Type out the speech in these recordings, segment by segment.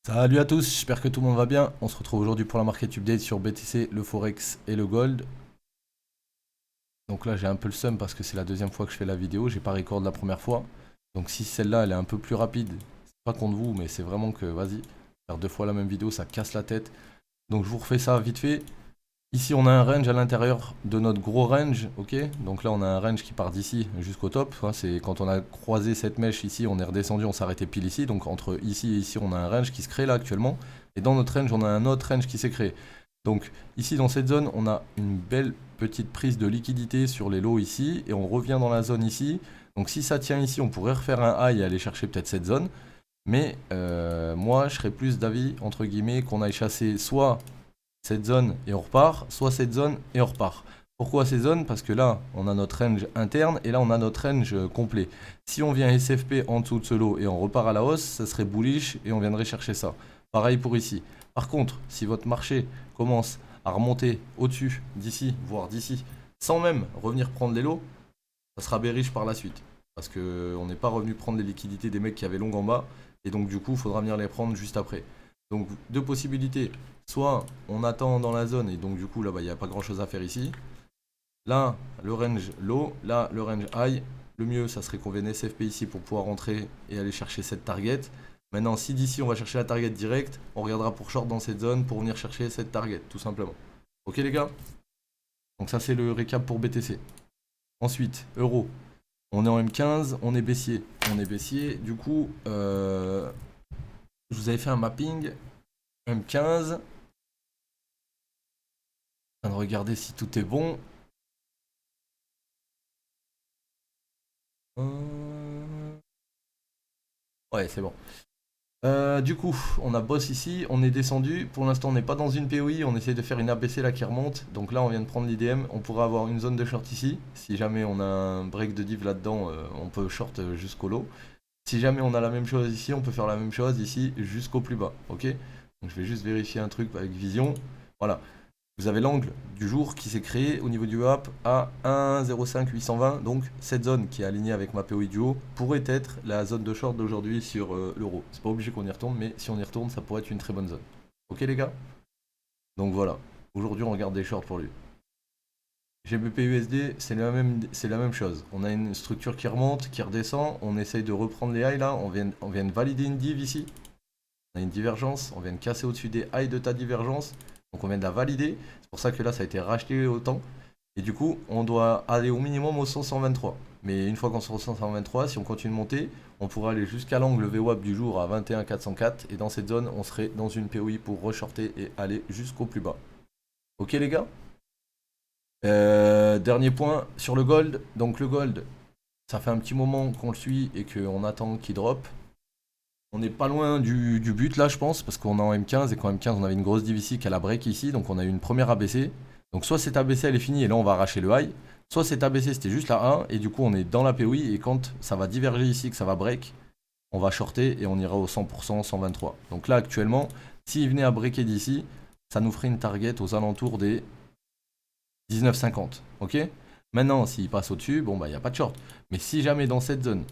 Salut à tous, j'espère que tout le monde va bien. On se retrouve aujourd'hui pour la market update sur BTC, le Forex et le Gold. Donc là j'ai un peu le seum parce que c'est la deuxième fois que je fais la vidéo, j'ai pas record la première fois. Donc si celle-là elle est un peu plus rapide, c'est pas contre vous mais c'est vraiment que vas-y, faire deux fois la même vidéo ça casse la tête. Donc je vous refais ça vite fait. Ici on a un range à l'intérieur de notre gros range, ok. Donc là on a un range qui part d'ici jusqu'au top, hein. C'est quand on a croisé cette mèche ici, on est redescendu, on s'est arrêté pile ici. Donc entre ici et ici on a un range qui se crée là actuellement. Et dans notre range on a un autre range qui s'est créé. Donc ici dans cette zone on a une belle petite prise de liquidité sur les lots ici. Et on revient dans la zone ici. Donc si ça tient ici on pourrait refaire un high et aller chercher peut-être cette zone. Mais moi je serais plus d'avis entre guillemets qu'on aille chasser soit cette zone et on repart, soit cette zone et on repart. Pourquoi ces zones? Parce que là, on a notre range interne et là, on a notre range complet. Si on vient SFP en dessous de ce lot et on repart à la hausse, ça serait bullish et on viendrait chercher ça. Pareil pour ici. Par contre, si votre marché commence à remonter au-dessus d'ici, voire d'ici, sans même revenir prendre les lots, ça sera bearish par la suite. Parce qu'on n'est pas revenu prendre les liquidités des mecs qui avaient long en bas. Et donc du coup, il faudra venir les prendre juste après. Donc deux possibilités. Soit on attend dans la zone et donc du coup là il n'y a pas grand chose à faire ici. Là le range low, là le range high. Le mieux ça serait qu'on vienne SFP ici pour pouvoir rentrer et aller chercher cette target. Maintenant si d'ici on va chercher la target direct, on regardera pour short dans cette zone pour venir chercher cette target tout simplement. Ok les gars? Donc ça c'est le récap pour BTC. Ensuite, euro. On est en M15, on est baissier. On est baissier, du coup, je vous avais fait un mapping M15. En train de regarder si tout est bon. Ouais, c'est bon. Du coup, on a boss ici, on est descendu. Pour l'instant, on n'est pas dans une POI, on essaie de faire une ABC là qui remonte. Donc là, on vient de prendre l'IDM. On pourrait avoir une zone de short ici. Si jamais on a un break de div là-dedans, on peut short jusqu'au low. Si jamais on a la même chose ici, on peut faire la même chose ici jusqu'au plus bas. Ok? Donc je vais juste vérifier un truc avec vision. Voilà. Vous avez l'angle du jour qui s'est créé au niveau du WAP à 1,05 820. Donc cette zone qui est alignée avec ma POI du haut pourrait être la zone de short d'aujourd'hui sur l'euro. C'est pas obligé qu'on y retourne, mais si on y retourne, ça pourrait être une très bonne zone. Ok les gars? Donc voilà. Aujourd'hui on regarde des shorts pour lui. GBP USD, c'est la même chose. On a une structure qui remonte, qui redescend. On essaye de reprendre les highs là. On vient de valider une div ici. On a une divergence. On vient de casser au-dessus des highs de ta divergence. Donc on vient de la valider. C'est pour ça que là ça a été racheté autant. Et du coup, on doit aller au minimum au 123. Mais une fois qu'on sera au 123, si on continue de monter, on pourra aller jusqu'à l'angle VWAP du jour à 21 404. Et dans cette zone, on serait dans une POI pour reshorter et aller jusqu'au plus bas. Ok les gars? Dernier point sur le gold. Donc le gold, ça fait un petit moment qu'on le suit et qu'on attend qu'il drop. On n'est pas loin du but là, je pense, parce qu'on est en M15 et qu'en M15 on avait une grosse div ici qui a la break ici, donc on a eu une première ABC. Donc soit cette ABC elle est finie et là on va arracher le high, soit cette ABC c'était juste la 1 et du coup on est dans la POI et quand ça va diverger ici, que ça va break, on va shorter et on ira au 100%, 123. Donc là actuellement, s'il venait à breaker d'ici, ça nous ferait une target aux alentours des 19,50. Ok? Maintenant, s'il passe au-dessus, bon bah il n'y a pas de short. Mais si jamais dans cette zone,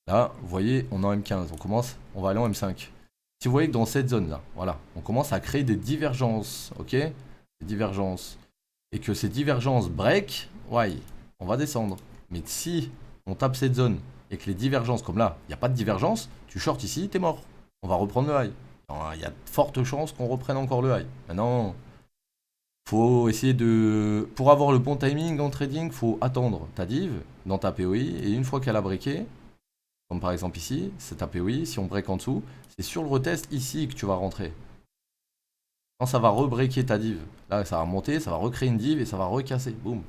là, vous voyez, on est en M15, on va aller en M5. Si vous voyez que dans cette zone là, voilà, on commence à créer des divergences, ok? Des divergences. Et que ces divergences break, ouais, on va descendre. Mais si on tape cette zone et que les divergences, comme là, il n'y a pas de divergence, tu short ici, t'es mort. On va reprendre le high. Il y a de fortes chances qu'on reprenne encore le high. Maintenant, faut essayer de. Pour avoir le bon timing dans le trading, faut attendre ta div dans ta POI et une fois qu'elle a breaké, comme par exemple ici, c'est ta POI, si on break en dessous, c'est sur le retest ici que tu vas rentrer. Quand ça va rebreaker ta div, là ça va remonter, ça va recréer une div et ça va recasser. Boum.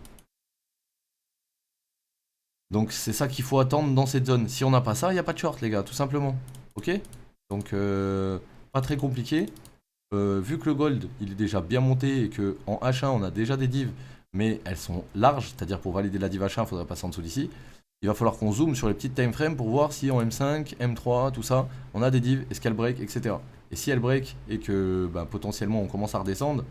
Donc c'est ça qu'il faut attendre dans cette zone. Si on n'a pas ça, il n'y a pas de short les gars, tout simplement. Ok? Donc pas très compliqué. Vu que le gold il est déjà bien monté et que en H1 on a déjà des divs, mais elles sont larges, c'est-à-dire pour valider la div H1 il faudrait passer en dessous d'ici. Il va falloir qu'on zoome sur les petites timeframes pour voir si en M5, M3, tout ça, on a des divs, est-ce qu'elles break, etc. Et si elles break et que bah, potentiellement on commence à redescendre,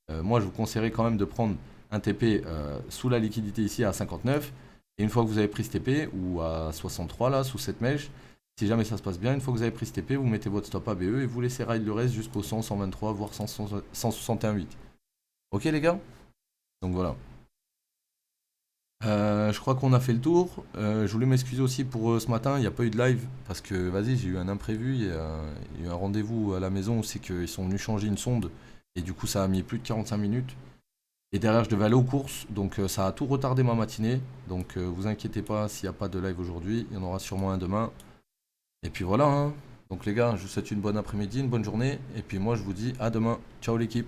moi je vous conseillerais quand même de prendre un TP sous la liquidité ici à 59. Et une fois que vous avez pris ce TP, ou à 63 là, sous cette mèche, Si jamais ça se passe bien, une fois que vous avez pris ce TP, vous mettez votre stop ABE et vous laissez ride le reste jusqu'au 100, 123, voire 100, 161,8. Ok les gars? Donc voilà. Je crois qu'on a fait le tour. Je voulais m'excuser aussi pour ce matin, il n'y a pas eu de live parce que vas-y, j'ai eu un imprévu, il y a eu un rendez-vous à la maison aussi qu'ils sont venus changer une sonde et du coup ça a mis plus de 45 minutes. Et derrière je devais aller aux courses, donc ça a tout retardé ma matinée. Donc vous inquiétez pas s'il n'y a pas de live aujourd'hui, il y en aura sûrement un demain. Et puis voilà, hein. Donc les gars, je vous souhaite une bonne après-midi, une bonne journée, et puis moi je vous dis à demain. Ciao l'équipe.